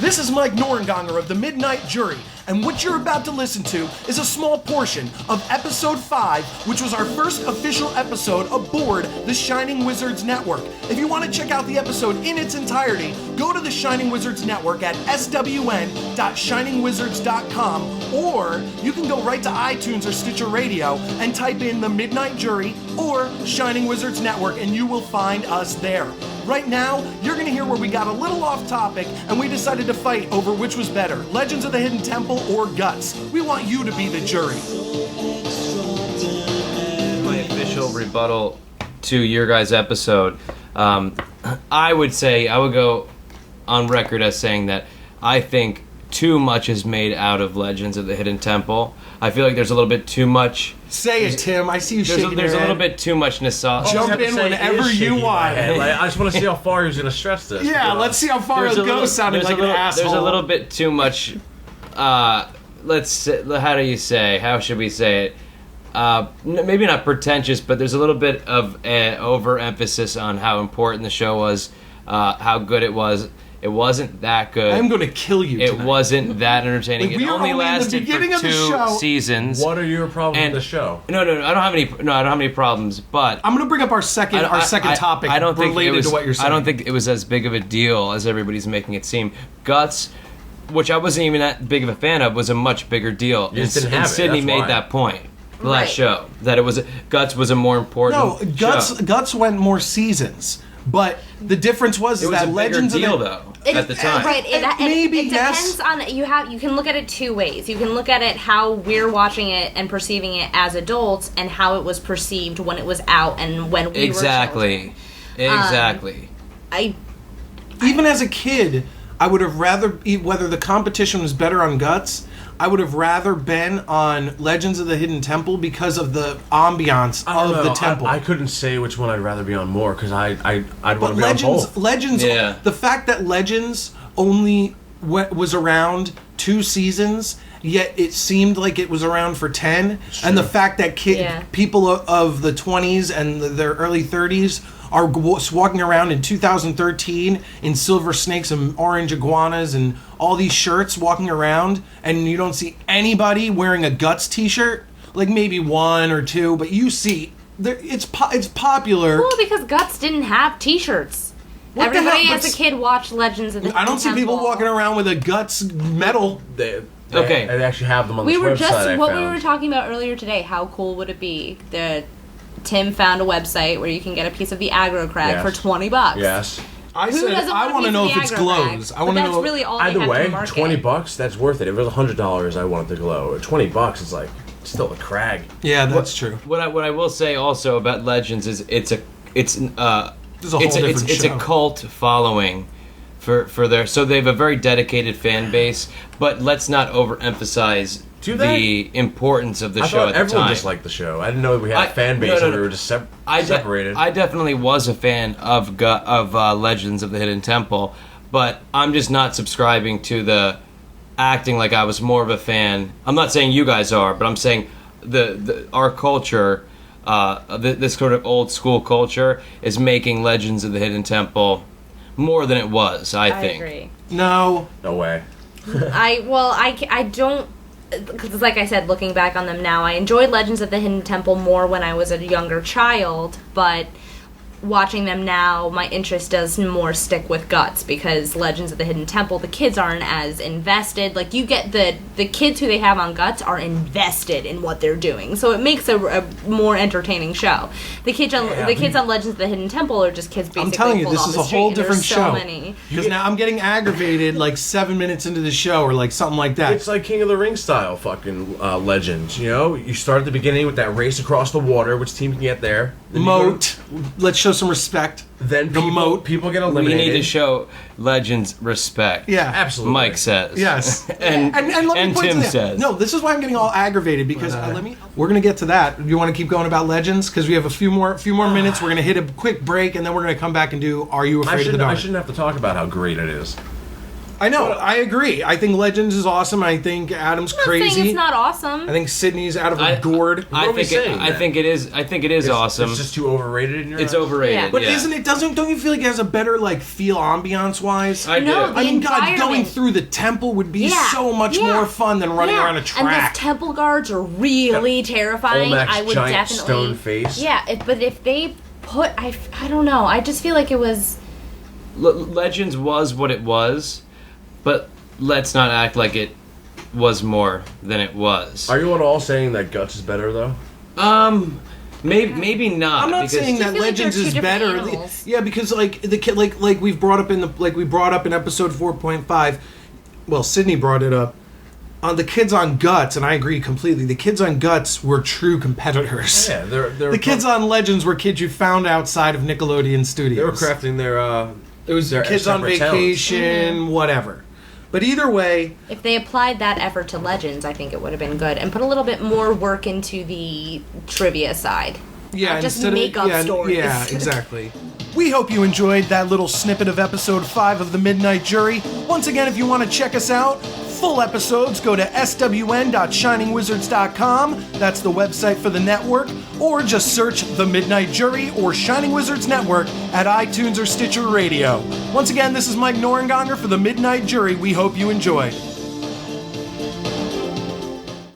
This is Mike Noringonger of the Midnight Jury, and what you're about to listen to is a small portion of episode 5, which was our first official episode aboard the Shining Wizards Network. If you want to check out the episode in its entirety, go to the Shining Wizards Network at swn.shiningwizards.com, or you can go right to iTunes or Stitcher Radio and type in the Midnight Jury or Shining Wizards Network, and you will find us there. Right now, you're going to hear where we got a little off topic and we decided to fight over which was better, Legends of the Hidden Temple or Guts. We want you to be the jury. My official rebuttal to your guys' episode, I would go on record as saying that I think too much is made out of Legends of the Hidden Temple. I feel like there's a little bit too much. Say it, Tim. I see you shaking your head. There's a little bit too much nostalgia. Jump in whenever you want. I just want to see how far he was going to stretch this. Yeah, let's see how far it goes sounding like an asshole. There's a little bit too much, how should we say it? Maybe not pretentious, but there's a little bit of overemphasis on how important the show was, how good it was. It wasn't that good. I'm going to kill you tonight. It wasn't that entertaining. It only lasted for 2 seasons. What are your problems with the show? No, I don't have any problems. But I'm going to bring up our second topic related to what you're saying. I don't think it was as big of a deal as everybody's making it seem. Guts, which I wasn't even that big of a fan of, was a much bigger deal. And Sydney made that point. The last show that Guts was a more important. No, Guts went more seasons. But the difference was that Legends of the though at the time. Right. It depends on you can look at it 2 ways. You can look at it how we're watching it and perceiving it as adults, and how it was perceived when it was out and when we were children. Exactly. Even as a kid, I would have rather, whether the competition was better on Guts, I would have rather been on Legends of the Hidden Temple because of the ambiance of the temple. I couldn't say which one I'd rather be on more because I'd want to be on both. Legends, the fact that Legends only was around 2 seasons, yet it seemed like it was around for 10, and the fact that people of the 20s and their early 30s are walking around in 2013 in silver snakes and orange iguanas and all these shirts walking around, and you don't see anybody wearing a Guts t-shirt, like maybe 1 or 2, but you see it's popular. Well, because Guts didn't have t-shirts. Everybody as a kid watched Legends of the Hidden Temple. I don't see people walking around with a Guts medal. They actually have them on the website. We were talking about earlier today. How cool would it be that Tim found a website where you can get a piece of the aggro crag for $20. Yes. I want to know if it's glows. I want to know. Really all either way, $20, that's worth it. If it was $100, I want it to glow. $20 is like still a crag. Yeah, that's true. What I will say also about Legends is it's a cult following for their, so they have a very dedicated fan base, but let's not overemphasize the importance of the show at the time. Everyone just liked the show. I didn't know we had a fan base and we were just separated. I definitely was a fan of Legends of the Hidden Temple, but I'm just not subscribing to the acting like I was more of a fan. I'm not saying you guys are, but I'm saying our culture, this sort of old school culture, is making Legends of the Hidden Temple more than it was, I think. Agree. No way. I don't. Because, like I said, looking back on them now, I enjoyed Legends of the Hidden Temple more when I was a younger child, but watching them now, my interest does more stick with Guts, because Legends of the Hidden Temple, the kids aren't as invested. Like, you get the kids who they have on Guts are invested in what they're doing, so it makes a more entertaining show. The kids on Legends of the Hidden Temple are just kids basically. I'm telling you, this is a whole different show. Many. Because now I'm getting aggravated like 7 minutes into the show or like something like that. It's like King of the Ring style fucking Legends, you know? You start at the beginning with that race across the water, which team can get there. Moat. Let's show some respect. Then people get eliminated. We need to show Legends respect. Yeah, absolutely. Mike says. Yes, and Tim says. No, this is why I'm getting all aggravated, because we're gonna get to that. You want to keep going about Legends because we have a few more minutes. We're gonna hit a quick break and then we're gonna come back and do Are You Afraid of the Dark? I shouldn't have to talk about how great it is. I know. I agree. I think Legends is awesome. I think Adam's I'm not crazy. saying it's not awesome. I think Sydney's out of her gourd. I think it is awesome. It's just too overrated in your It's eyes? overrated. Yeah. But yeah. isn't it? Don't you feel like it has a better like feel ambiance wise? I No, do. the I mean, God, going environment. through the temple would be so much more fun than running around a And track. those temple guards are really terrifying. Olmec's I would giant definitely stone face. Yeah, but if they put, I don't know. I just feel like it was. Legends was what it was, but let's not act like it was more than it was. Are you at all saying that Guts is better though? Maybe not. I'm not because saying that feel like Legends they're two is different better. animals. Yeah, because like the kid, like we brought up in episode 4.5. Well, Sydney brought it up. The kids on Guts, and I agree completely. The kids on Guts were true competitors. Yeah, they're The kids on Legends were kids you found outside of Nickelodeon Studios. They were crafting their. It was their kids on separate vacation, whatever. But either way, If they applied that effort to Legends, I think it would have been good, and put a little bit more work into the trivia side. yeah, Not just instead make of, up stories. Yeah, exactly. We hope you enjoyed that little snippet of episode 5 of The Midnight Jury. Once again, if you want to check us out, full episodes, go to swn.shiningwizards.com. That's the website for the network. Or just search The Midnight Jury or Shining Wizards Network at iTunes or Stitcher Radio. Once again, this is Mike Noringonger for The Midnight Jury. We hope you enjoyed.